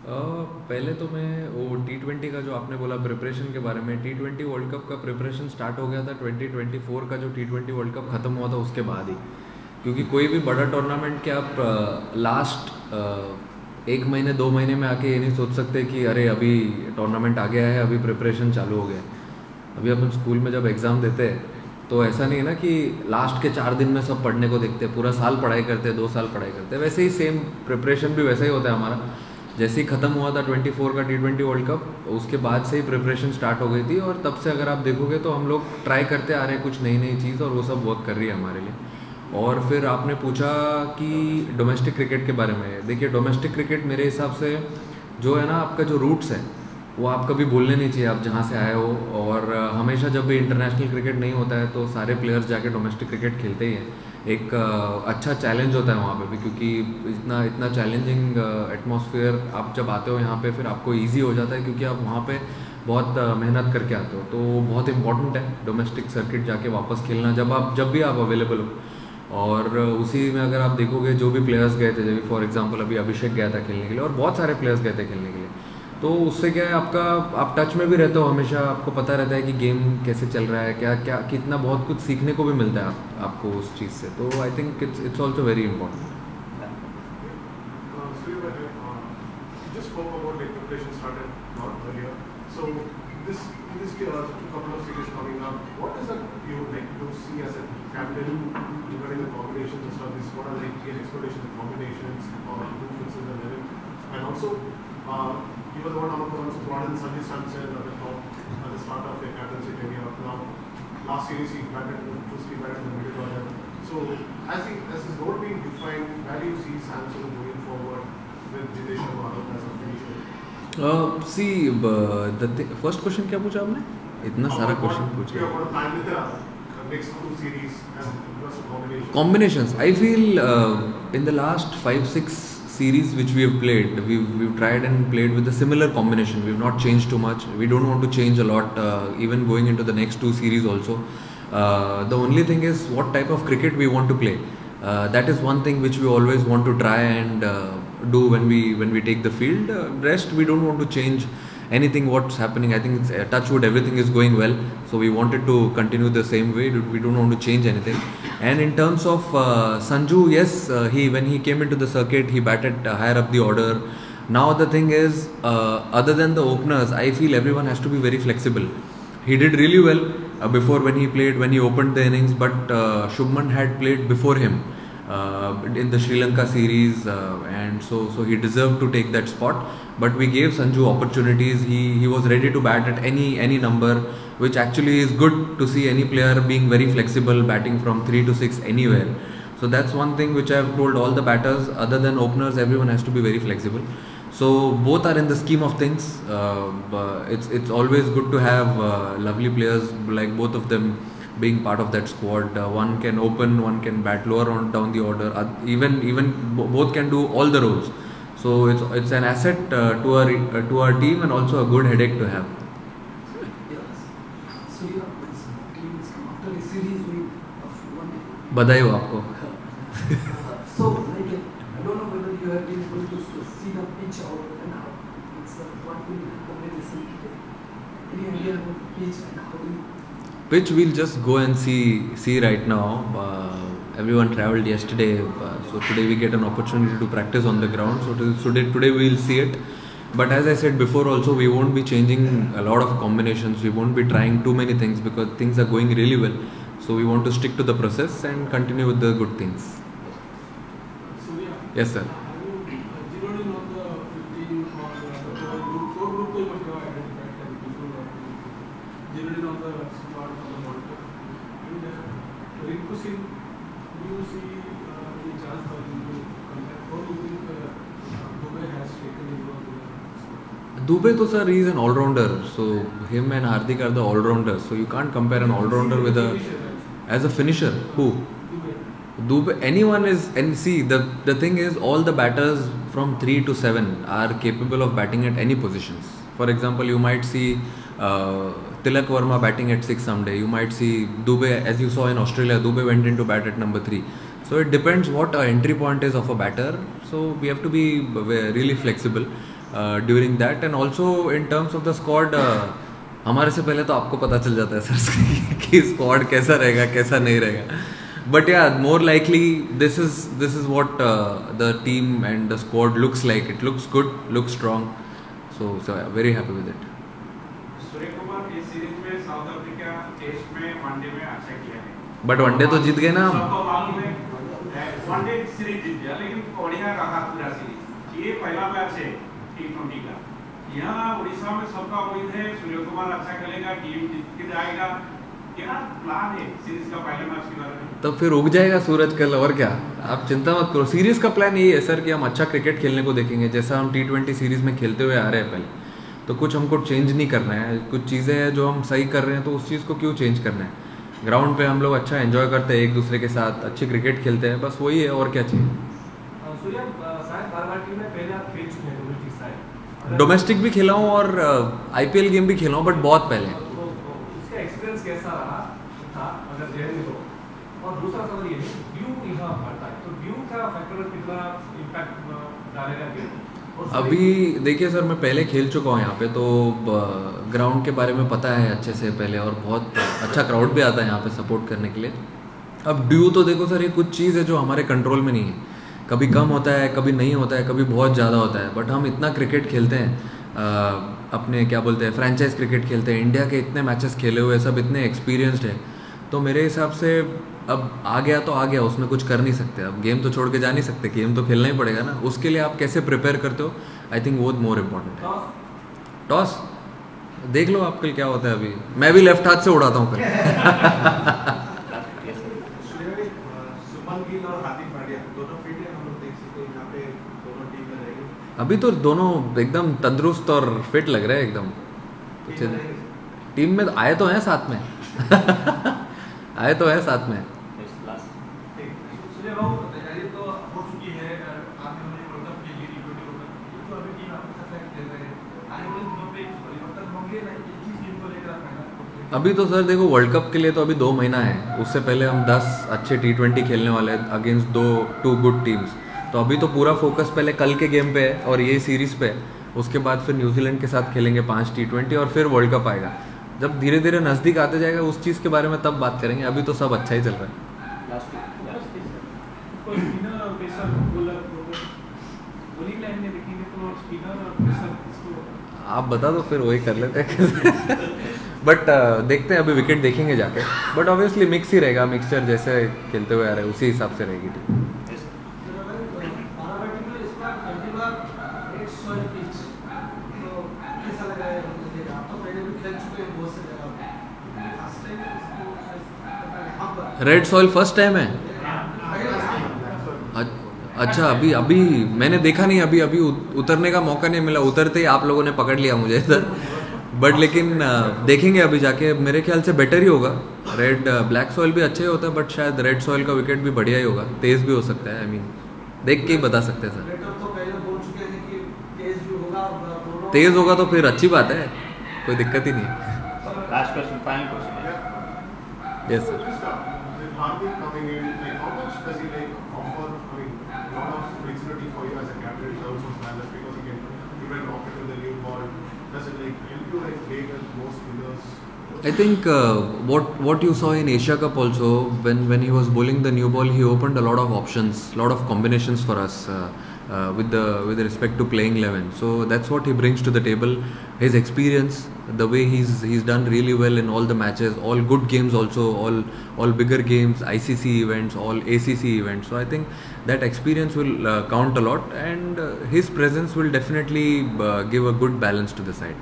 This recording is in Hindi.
पहले तो मैं वो T20 का जो आपने बोला प्रिपरेशन के बारे में, T20 वर्ल्ड कप का प्रिपरेशन स्टार्ट हो गया था 2024 का जो T20 वर्ल्ड कप ख़त्म हुआ था उसके बाद ही। क्योंकि कोई भी बड़ा टूर्नामेंट के आप लास्ट 1 महीने 2 महीने में आके ये नहीं सोच सकते कि अरे अभी टूर्नामेंट आ गया है, अभी प्रिपरेशन चालू हो गया है। अभी अपन स्कूल में जब एग्ज़ाम देते हैं तो ऐसा नहीं है ना कि लास्ट के 4 दिन में सब पढ़ने को देखते हैं, पूरा साल पढ़ाई करते हैं, 2 साल पढ़ाई करते हैं। वैसे ही सेम प्रिपरेशन भी वैसा ही होता है हमारा। जैसे ही ख़त्म हुआ था 24 का T20 वर्ल्ड कप, उसके बाद से ही प्रिपरेशन स्टार्ट हो गई थी और तब से अगर आप देखोगे तो हम लोग ट्राई करते आ रहे हैं कुछ नई नई चीज़, और वो सब वर्क कर रही है हमारे लिए। और फिर आपने पूछा कि डोमेस्टिक क्रिकेट के बारे में। देखिए, डोमेस्टिक क्रिकेट मेरे हिसाब से जो है ना, आपका जो रूट्स है वो आप कभी भूलने नहीं चाहिए, आप जहाँ से आए हो। और हमेशा जब भी इंटरनेशनल क्रिकेट नहीं होता है तो सारे प्लेयर्स जाके डोमेस्टिक क्रिकेट खेलते ही हैं। एक अच्छा चैलेंज होता है वहाँ पे भी, क्योंकि इतना इतना चैलेंजिंग एटमॉस्फेयर आप जब आते हो यहाँ पे, फिर आपको इजी हो जाता है क्योंकि आप वहाँ पे बहुत मेहनत करके आते हो। तो बहुत इंपॉर्टेंट है डोमेस्टिक सर्किट जाके वापस खेलना, जब भी आप अवेलेबल हो। और उसी में अगर आप देखोगे जो भी प्लेयर्स गए थे, जैसे फॉर एग्जांपल अभी अभिषेक गया था खेलने के लिए, और बहुत सारे प्लेयर्स गए थे खेलने के लिए। तो उससे क्या है, आपका आप टच में भी रहते हो हमेशा, आपको पता रहता है कि गेम कैसे चल रहा है, क्या क्या कितना, बहुत कुछ सीखने को भी मिलता है आपको उस चीज़ से। तो I think it's also very important. So you just spoke about like preparation started not earlier. So in this couple of series coming up, what is that you would like to see as a captain regarding the combinations and stuff? What are like your expectations of combinations or who fits in the level? And also, you were the one among the ones who brought in Sanjay Samson at the top at the start of your captaincy tenure. Now, last series he batted in the middle order. So as his role being defined, where do you see Samson going forward with Jitesh Sharma as a finisher? See the first question क्या पूछा आपने? इतना सारा क्वेश्चन We पूछा। are going to plan with the next two series as well as combinations. Combinations. I feel in the last 5 6 series which we have played, we've tried and played with a similar combination. We've not changed too much. We don't want to change a lot, even going into the next two series also. The only thing is what type of cricket we want to play. That is one thing which we always want to try and do when we take the field. Rest we don't want to change anything what's happening. I think it's touch wood, everything is going well, so we wanted to continue the same way. We don't want to change anything. And in terms of Sanju, yes, he when he came into the circuit, he batted higher up the order. Now the thing is, other than the openers, I feel everyone has to be very flexible. He did really well before when he opened the innings, but Shubman had played before him in the Sri Lanka series, and so he deserved to take that spot. But we gave Sanju opportunities. He was ready to bat at any number, which actually is good to see any player being very flexible, batting from 3 to 6 anywhere. So that's one thing which I've told all the batters. Other than openers, everyone has to be very flexible. So both are in the scheme of things. It's always good to have lovely players like both of them being part of that squad. One can open, one can bat lower on down the order. Both can do all the roles. So it's an asset to our team, and also a good headache to have. Yes. So yeah, this team is after the series we won. बधाई हो आपको। So like I don't know whether you have been able to see the pitch out and how it's what will happen this season. Any idea about the pitch and how do you? Pitch we'll just go and see right now. Everyone travelled yesterday, so today we get an opportunity to practice on the ground. So today we'll see it. But as I said before, also we won't be changing a lot of combinations. We won't be trying too many things because things are going really well. So we want to stick to the process and continue with the good things. So yeah. Yes, sir. Have you zeroed in on the 15 or the core group you must have identified like before zeroed in on the squad for the World Cup? And Rinku Singh, do you see any chance for him to come back? Or do you think Dubai has taken him on the squad? Dubey to sir, he is an all-rounder. So him and Hardik are the all-rounders. So you can't compare an all-rounder with a as a finisher. Who? Dubey, anyone is, and see the thing is, all the batters from 3 to 7 are capable of batting at any positions. For example, you might see Tilak Verma batting at 6 someday. You might see Dubey, as you saw in Australia, Dubey went into bat at number 3. So it depends what our entry point is of a batter. So we have to be really flexible. During that and also in terms of the squad हमारे से पहले तो आपको पता चल जाता है सर कि स्क्वाड कैसा रहेगा कैसा नहीं रहेगा. But yeah, more likely this is what the team and the squad looks like. It looks good, looks strong. So yeah, very happy with it. Surya Kumar इस सीरीज में साउथ अफ्रीका टेस्ट में वनडे में अच्छा किया है. But वनडे तो जीत गए ना हम. सबको मालूम है वनडे सीरीज जीत गया लेकिन बढ़िया रहा पूरा सीरीज. ये पहला मैच है T20 का. यहाँ उड़ीसा में सबका उम्मीद है सूर्य कुमार अच्छा खेलेगा, टीम जीत के जाएगा. क्या प्लान है सीरीज का पहले मैच के बारे में? तो फिर उग जाएगा सूरज कल और क्या. आप चिंता मत करो. सीरीज का प्लान यही है सर कि हम अच्छा क्रिकेट खेलने को देखेंगे जैसा हम T20 सीरीज में खेलते हुए आ रहे हैं पहले. तो कुछ हमको चेंज नहीं करना है. कुछ चीज़ें हैं जो हम सही कर रहे हैं तो उस चीज़ को क्यों चेंज करना है. ग्राउंड पे हम लोग अच्छा एंजॉय करते हैं एक दूसरे के साथ, अच्छी क्रिकेट खेलते हैं, बस वही है और क्या चाहिए. सूर्या शायद बार टीम में पहले आप खेल चुके हैं डोमेस्टिक साइड. डोमेस्टिक भी खेला हूँ और IPL गेम भी खेला हूँ बट बहुत पहले. उसका एक्सपीरियंस कैसा रहा था अगर जय हो. और दूसरा सवाल ये है व्यू यहाँ बढ़ता है तो व्यू का फैक्टर कितना इम्पैक्ट डालेगा गेम. अभी देखिए सर मैं पहले खेल चुका हूँ यहाँ पे तो ग्राउंड के बारे में पता है अच्छे से पहले और बहुत अच्छा क्राउड भी आता है यहाँ पे सपोर्ट करने के लिए. अब ड्यू तो देखो सर ये कुछ चीज़ है जो हमारे कंट्रोल में नहीं है. कभी कम होता है, कभी नहीं होता है, कभी बहुत ज़्यादा होता है. बट हम इतना क्रिकेट खेलते हैं अपने क्या बोलते हैं फ्रेंचाइज क्रिकेट खेलते हैं. इंडिया के इतने मैचेस खेले हुए सब इतने एक्सपीरियंस्ड है तो मेरे हिसाब से अब आ गया तो आ गया, उसमें कुछ कर नहीं सकते. अब गेम तो छोड़ के जा नहीं सकते, गेम तो खेलना ही पड़ेगा ना. उसके लिए आप कैसे प्रिपेयर करते हो आई थिंक वो मोर इम्पोर्टेंट है. टॉस देख लो आप कल क्या होता है. अभी मैं भी लेफ्ट हाथ से उड़ाता हूँ कल. सुमन गिल और हार्दिक पांड्या दोनों फिट हैं, हम लोग देख सकते हैं यहाँ पे दोनों टीम में रहेंगे. अभी तो दोनों एकदम तंदुरुस्त और फिट लग रहे हैं एकदम. टीम में आए तो हैं साथ में. आए तो हैं साथ में. सूर्या बाबू तैयारी तो हो चुकी है. आपने मुझे वर्ल्ड कप के लिए T20 वर्ल्ड कप तो अभी टीम आपके साथ खेल रहे हैं. आने वाले दिनों पे परिवर्तन होंगे ना एक ही टीम को लेकर आप. अभी तो सर देखो वर्ल्ड कप के लिए तो अभी 2 महीना है. उससे पहले हम 10 अच्छे T20 खेलने वाले हैं अगेंस्ट 2 गुड टीम्स. तो अभी तो पूरा फोकस पहले कल के गेम पे है और ये सीरीज़ पे है. उसके बाद फिर न्यूजीलैंड के साथ खेलेंगे 5 T20 और फिर वर्ल्ड कप आएगा. जब धीरे धीरे नज़दीक आते जाएगा उस चीज़ के बारे में तब बात करेंगे. अभी तो सब अच्छा ही चल रहा है. आप बता दो फिर वही कर लेते हैं. बट देखते हैं अभी विकेट देखेंगे जाके. बट ऑब्वियसली मिक्स ही रहेगा. मिक्सचर जैसे खेलते हुए आ रहे हैं उसी हिसाब से रहेगी team. Red soil first time है. अच्छा अभी मैंने देखा नहीं. अभी उतरने का मौका नहीं मिला. उतरते ही आप लोगों ने पकड़ लिया मुझे इधर. बट लेकिन देखेंगे अभी जाके. मेरे ख्याल से बेटर ही होगा. रेड ब्लैक सॉइल भी अच्छा ही होता है बट शायद रेड सॉइल का विकेट भी बढ़िया ही होगा. तेज़ भी हो सकता है. आई मीन देख के ही बता सकते हैं सर. तेज़ होगा तो फिर अच्छी बात है, कोई दिक्कत ही नहीं है. Last question, final question. Yes sir. Hardik coming in, like how much does he like offer? I mean, a lot of flexibility for you as a captain in terms of balance because he can even rocket with the new ball. Does it like help you like play with more spinners? I think what you saw in Asia Cup also when he was bowling the new ball, he opened a lot of options, lot of combinations for us with respect to playing 11. So that's what he brings to the table. His experience, the way he's done really well in all the matches, all good games also, all bigger games, ICC events, all ACC events. So I think that experience will count a lot, and his presence will definitely give a good balance to the side.